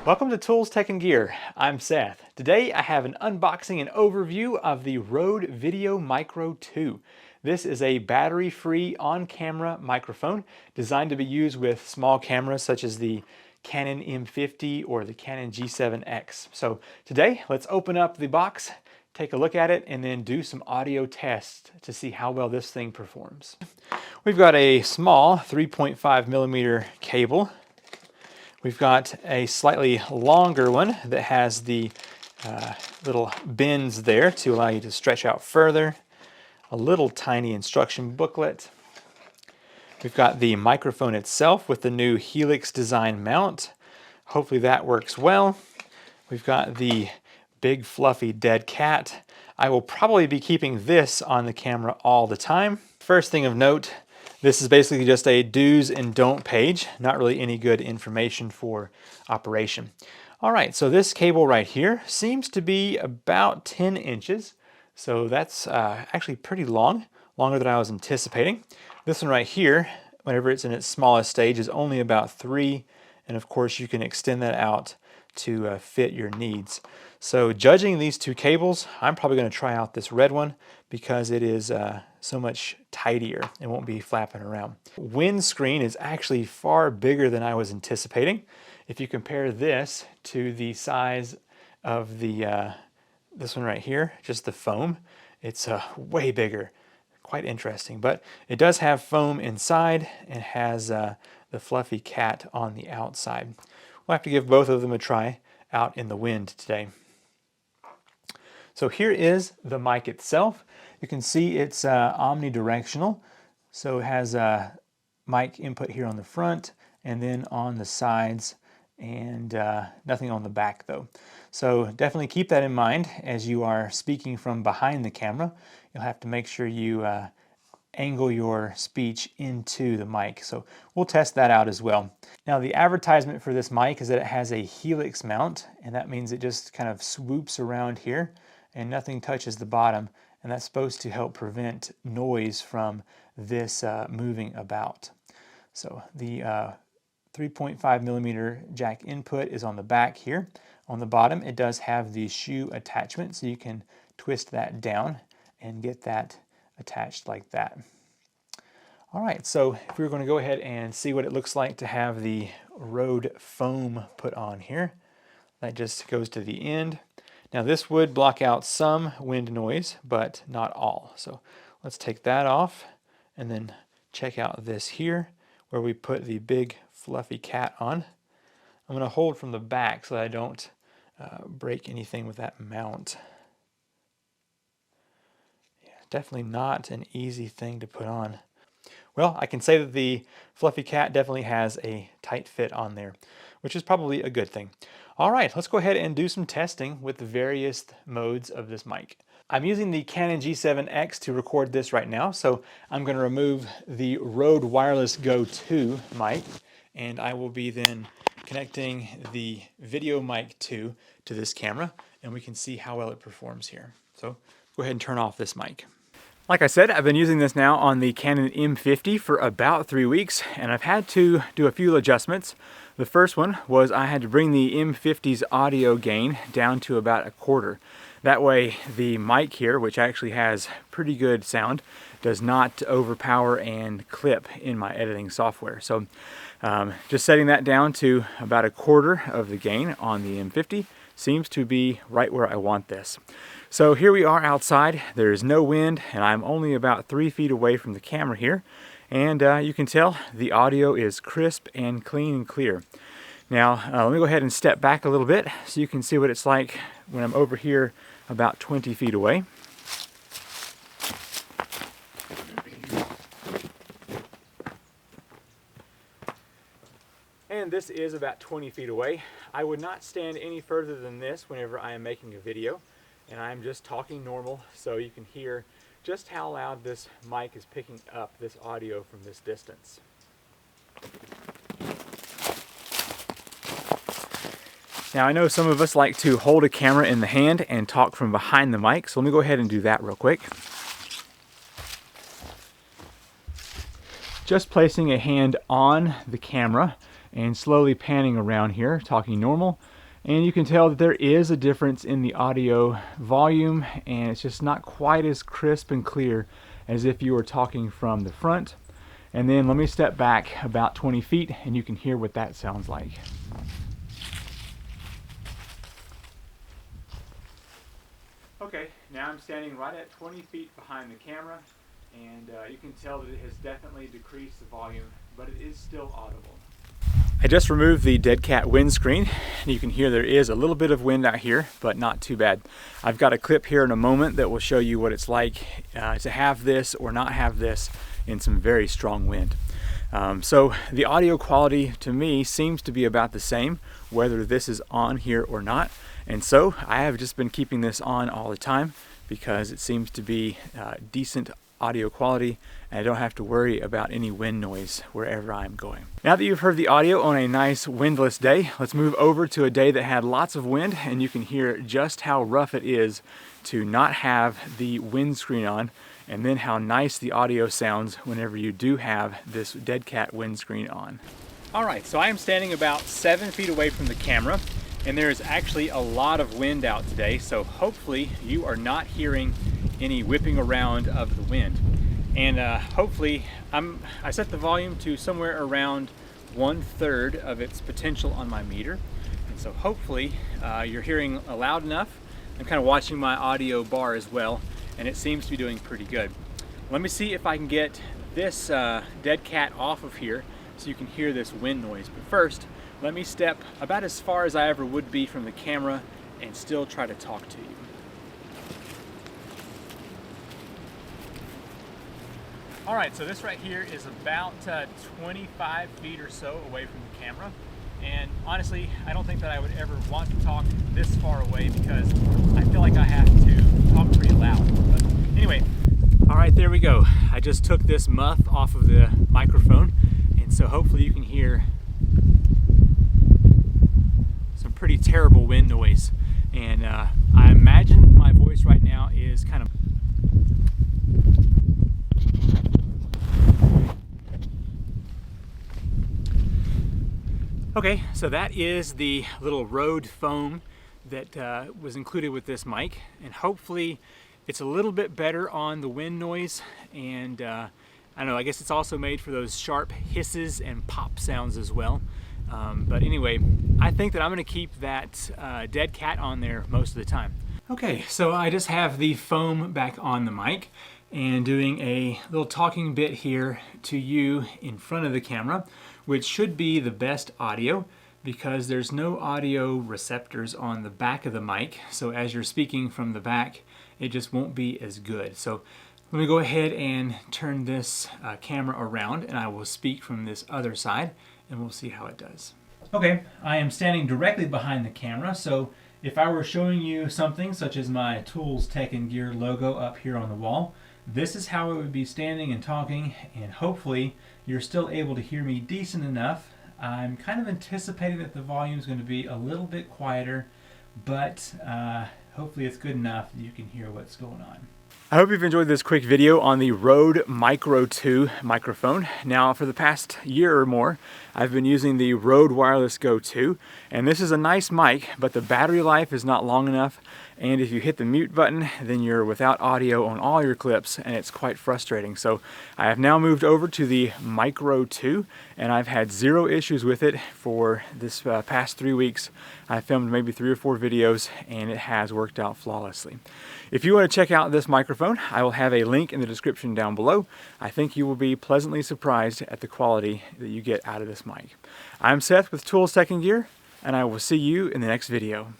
Welcome to Tools, Tech, and Gear. I'm Seth. Today I have an unboxing and overview of the Rode Video Micro 2. This is a battery-free on-camera microphone designed to be used with small cameras such as the Canon M50 or the Canon G7X. So today let's open up the box, take a look at it, and then do some audio tests to see how well this thing performs. We've got a small 3.5 millimeter cable. We've got a slightly longer one that has the little bends there to allow you to stretch out further. A little tiny instruction booklet. We've got the microphone itself with the new Helix design mount. Hopefully that works well. We've got the big fluffy dead cat. I will probably be keeping this on the camera all the time. First thing of note, this is basically just a do's and don't page, not really any good information for operation. All right, so this cable right here seems to be about 10 inches. So that's actually pretty long, longer than I was anticipating. This one right here, whenever it's in its smallest stage, is only about 3. And of course you can extend that out to fit your needs. So judging these two cables, I'm probably going to try out this red one because it is so much tidier and won't be flapping around. Windscreen is actually far bigger than I was anticipating. If you compare this to the size of the this one right here, just the foam, it's way bigger. Quite interesting, but it does have foam inside and has the fluffy cat on the outside. We'll have to give both of them a try out in the wind today. So here is the mic itself. You can see it's omnidirectional. So it has a mic input here on the front and then on the sides, and nothing on the back though. So definitely keep that in mind as you are speaking from behind the camera. You'll have to make sure you angle your speech into the mic. So we'll test that out as well. Now the advertisement for this mic is that it has a Helix mount, and that means it just kind of swoops around here and nothing touches the bottom, and that's supposed to help prevent noise from this moving about. So the 3.5 millimeter jack input is on the back here. On the bottom it does have the shoe attachment, so you can twist that down and get that attached like that. All right, so if we were going to go ahead and see what it looks like to have the Rode foam put on here, that just goes to the end. Now this would block out some wind noise, but not all. So let's take that off and then check out this here where we put the big fluffy cat on. I'm going to hold from the back so that I don't break anything with that mount. Yeah, definitely not an easy thing to put on. Well, I can say that the fluffy cat definitely has a tight fit on there, which is probably a good thing. All right, let's go ahead and do some testing with the various modes of this mic. I'm using the Canon G7X to record this right now, so I'm going to remove the Rode Wireless Go 2 mic, and I will be then connecting the Video Mic 2 to this camera, and we can see how well it performs here. So go ahead and turn off this mic. Like I said, I've been using this now on the Canon M50 for about 3 weeks, and I've had to do a few adjustments. The first one was I had to bring the M50's audio gain down to about 1/4. That way the mic here, which actually has pretty good sound, does not overpower and clip in my editing software. So just setting that down to about 1/4 of the gain on the M50 seems to be right where I want this. So here we are outside. There is no wind, and I'm only about 3 feet away from the camera here. And you can tell the audio is crisp and clean and clear. Now let me go ahead and step back a little bit so you can see what it's like when I'm over here about 20 feet away. And this is about 20 feet away. I would not stand any further than this whenever I am making a video, and I'm just talking normal, so you can hear just how loud this mic is picking up this audio from this distance. Now I know some of us like to hold a camera in the hand and talk from behind the mic, so let me go ahead and do that real quick. Just placing a hand on the camera and slowly panning around here, talking normal. And you can tell that there is a difference in the audio volume, and it's just not quite as crisp and clear as if you were talking from the front. And then let me step back about 20 feet and you can hear what that sounds like. Okay, now I'm standing right at 20 feet behind the camera, and you can tell that it has definitely decreased the volume, but it is still audible. I just removed the dead cat windscreen, and you can hear there is a little bit of wind out here, but not too bad. I've got a clip here in a moment that will show you what it's like to have this or not have this in some very strong wind. So the audio quality to me seems to be about the same, whether this is on here or not. And so I have just been keeping this on all the time because it seems to be decent audio quality, and I don't have to worry about any wind noise wherever I'm going. Now that you've heard the audio on a nice windless day, let's move over to a day that had lots of wind, and you can hear just how rough it is to not have the windscreen on, and then how nice the audio sounds whenever you do have this dead cat windscreen on. All right, so I am standing about 7 feet away from the camera, and there is actually a lot of wind out today, so hopefully you are not hearing any whipping around of the wind. And hopefully, I set the volume to somewhere around 1/3 of its potential on my meter. And so hopefully you're hearing loud enough. I'm kind of watching my audio bar as well, and it seems to be doing pretty good. Let me see if I can get this dead cat off of here so you can hear this wind noise. But first, let me step about as far as I ever would be from the camera and still try to talk to you. All right, so this right here is about 25 feet or so away from the camera. And honestly, I don't think that I would ever want to talk this far away because I feel like I have to talk pretty loud. But anyway, all right, there we go. I just took this muff off of the microphone, and so hopefully you can hear some pretty terrible wind noise. And I imagine my voice right now is kind of okay, so that is the little Rode foam that was included with this mic, and hopefully it's a little bit better on the wind noise, and I don't know, I guess it's also made for those sharp hisses and pop sounds as well. But anyway, I think that I'm going to keep that dead cat on there most of the time. Okay, so I just have the foam back on the mic and doing a little talking bit here to you in front of the camera, which should be the best audio because there's no audio receptors on the back of the mic. So as you're speaking from the back, it just won't be as good. So let me go ahead and turn this camera around, and I will speak from this other side, and we'll see how it does. Okay, I am standing directly behind the camera, so if I were showing you something such as my Tools Tech and Gear logo up here on the wall, this is how I would be standing and talking, and hopefully you're still able to hear me decent enough. I'm kind of anticipating that the volume is going to be a little bit quieter, but hopefully it's good enough that you can hear what's going on. I hope you've enjoyed this quick video on the Rode Micro 2 microphone. Now, for the past year or more, I've been using the Rode Wireless Go 2, and this is a nice mic, but the battery life is not long enough, and if you hit the mute button, then you're without audio on all your clips, and it's quite frustrating. So I have now moved over to the Micro 2, and I've had zero issues with it for this past 3 weeks. I filmed maybe 3 or 4 videos, and it has worked out flawlessly. If you want to check out this microphone, I will have a link in the description down below. I think you will be pleasantly surprised at the quality that you get out of this mic. I'm Seth with Tools Tech and Gear, and I will see you in the next video.